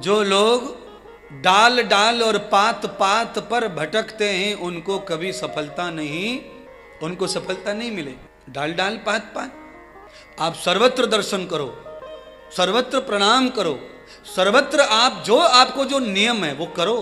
जो लोग डाल डाल और पात पात पर भटकते हैं उनको कभी सफलता नहीं, उनको सफलता नहीं मिले। डाल डाल पात पात, आप सर्वत्र दर्शन करो, सर्वत्र प्रणाम करो, सर्वत्र आप जो आपको जो नियम है वो करो।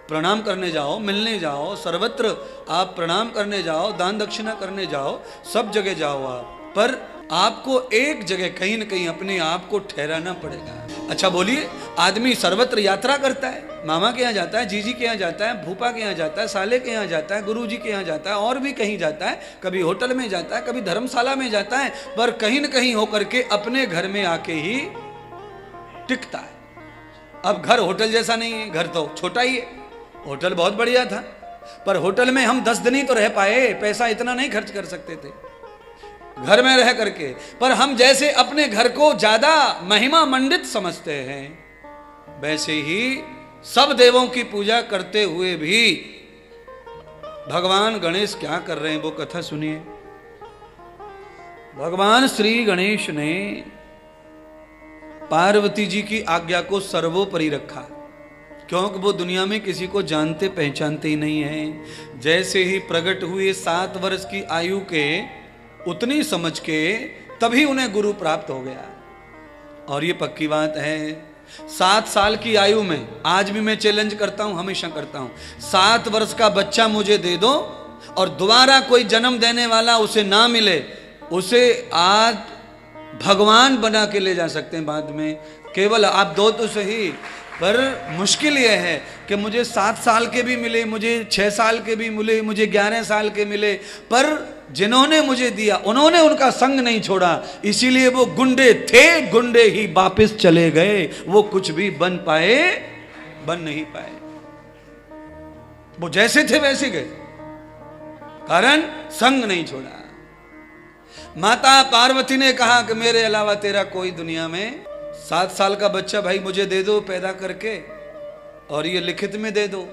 प्रणाम करने जाओ, मिलने जाओ, सर्वत्र आप प्रणाम करने जाओ, दान दक्षिणा करने जाओ, सब जगह जाओ आप, पर आपको एक जगह कहीं न कहीं अपने आप को ठहराना पड़ेगा। अच्छा बोलिए, आदमी सर्वत्र यात्रा करता है, मामा के यहाँ जाता है, जीजी के यहाँ जाता है, भूपा के यहाँ जाता है, साले के यहाँ जाता है, गुरुजी के यहाँ जाता है, और भी कहीं जाता है, कभी होटल में जाता है, कभी धर्मशाला में जाता है, पर कहीं न कहीं होकर के अपने घर में आके ही टिकता है। अब घर होटल जैसा नहीं है, घर तो छोटा ही है। होटल बहुत बढ़िया था, पर होटल में हम 10 दिन ही तो रह पाए, पैसा इतना नहीं खर्च कर सकते थे घर में रह करके। पर हम जैसे अपने घर को ज्यादा महिमा मंडित समझते हैं, वैसे ही सब देवों की पूजा करते हुए भी भगवान गणेश क्या कर रहे हैं वो कथा सुनिए। भगवान श्री गणेश ने पार्वती जी की आज्ञा को सर्वोपरि रखा, क्योंकि वो दुनिया में किसी को जानते पहचानते ही नहीं है। जैसे ही प्रकट हुए 7 वर्ष की आयु के, उतनी समझ के तभी उन्हें गुरु प्राप्त हो गया। और ये पक्की बात है, 7 साल की आयु में, आज भी मैं चैलेंज करता हूं, हमेशा करता हूं, 7 वर्ष का बच्चा मुझे दे दो और दोबारा कोई जन्म देने वाला उसे ना मिले, उसे आज भगवान बना के ले जा सकते हैं बाद में। केवल आप दो तो सही, पर मुश्किल यह है कि मुझे 7 साल के भी मिले, मुझे 6 साल के भी मिले, मुझे 11 साल के मिले, पर जिन्होंने मुझे दिया उन्होंने उनका संग नहीं छोड़ा, इसीलिए वो गुंडे थे, गुंडे ही वापस चले गए, वो कुछ भी बन पाए, बन नहीं पाए। वो जैसे थे वैसे गए, कारण संग नहीं छोड़ा। माता पार्वती ने कहा कि मेरे अलावा तेरा कोई दुनिया में, 7 साल का बच्चा भाई मुझे दे दो पैदा करके, और ये लिखित में दे दो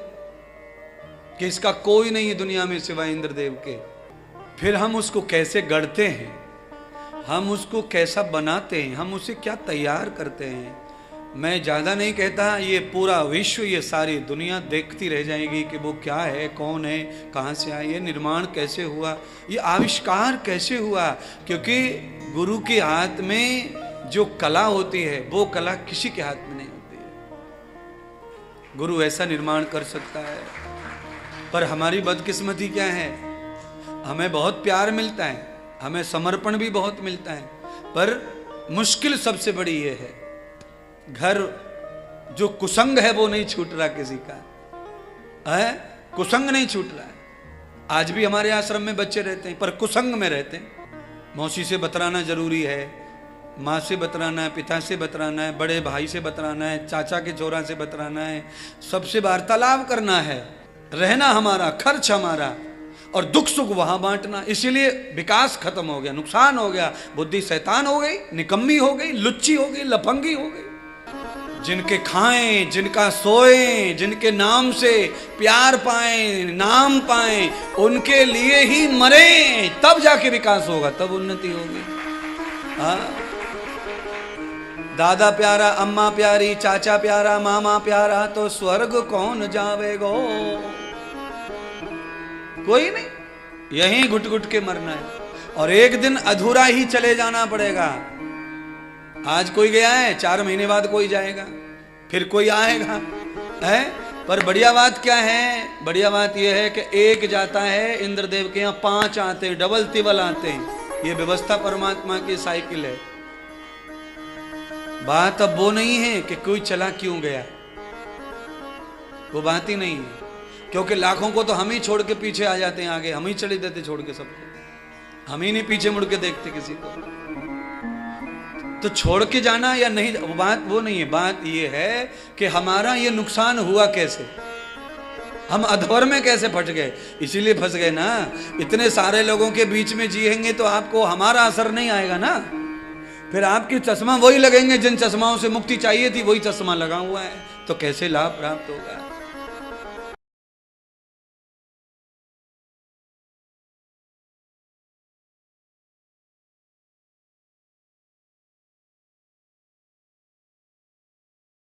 कि इसका कोई नहीं है दुनिया में सिवाय इंद्रदेव के। फिर हम उसको कैसे गढ़ते हैं, हम उसको कैसा बनाते हैं, हम उसे क्या तैयार करते हैं। मैं ज़्यादा नहीं कहता, ये पूरा विश्व, ये सारी दुनिया देखती रह जाएगी कि वो क्या है, कौन है, कहाँ से आया, ये निर्माण कैसे हुआ, ये आविष्कार कैसे हुआ। क्योंकि गुरु के हाथ में जो कला होती है वो कला किसी के हाथ में नहीं होती है। गुरु ऐसा निर्माण कर सकता है, पर हमारी बदकिस्मती क्या है, हमें बहुत प्यार मिलता है, हमें समर्पण भी बहुत मिलता है, पर मुश्किल सबसे बड़ी ये है, घर जो कुसंग है वो नहीं छूट रहा किसी का है, कुसंग नहीं छूट रहा है। आज भी हमारे आश्रम में बच्चे रहते हैं पर कुसंग में रहते हैं। मौसी से बतराना जरूरी है, माँ से बतराना है, पिता से बतराना है, बड़े भाई से बतराना है, चाचा के छोरा से बतराना है, सबसे वार्तालाप करना है, रहना हमारा, खर्च हमारा, और दुख सुख वहां बांटना। इसीलिए विकास खत्म हो गया, नुकसान हो गया, बुद्धि शैतान हो गई, निकम्मी हो गई, लुच्ची हो गई, लफंगी हो गई। जिनके खाएं, जिनका सोएं, जिनके नाम से प्यार पाएं, नाम पाएं, उनके लिए ही मरे, तब जाके विकास होगा, तब उन्नति होगी। हाँ, दादा प्यारा, अम्मा प्यारी, चाचा प्यारा, मामा प्यारा, तो स्वर्ग कौन जावेगो, कोई नहीं, यहीं घुट घुट के मरना है, और एक दिन अधूरा ही चले जाना पड़ेगा। आज कोई गया है, 4 महीने बाद कोई जाएगा, फिर कोई आएगा, है। पर बढ़िया बात क्या है, बढ़िया बात यह है कि एक जाता है, इंद्रदेव के यहाँ 5 आते हैं, डबल तिबल आते हैं। ये व्यवस्था परमात्मा की साइकिल है। बात अब वो नहीं है कि कोई चला क्यों गया, वो बात ही नहीं है, क्योंकि लाखों को तो हम ही छोड़ के पीछे आ जाते हैं, आगे हम ही चले देते छोड़ के सबको, हम ही नहीं पीछे मुड़ के देखते किसी को। तो छोड़ के जाना या नहीं, बात वो नहीं है, बात ये है कि हमारा ये नुकसान हुआ कैसे, हम अधवर में कैसे फट गए, इसीलिए फंस गए ना। इतने सारे लोगों के बीच में जिएंगे तो आपको हमारा असर नहीं आएगा ना, फिर आपकी चश्मा वही लगेंगे जिन चश्माओं से मुक्ति चाहिए थी, वही चश्मा लगा हुआ है, तो कैसे लाभ प्राप्त होगा।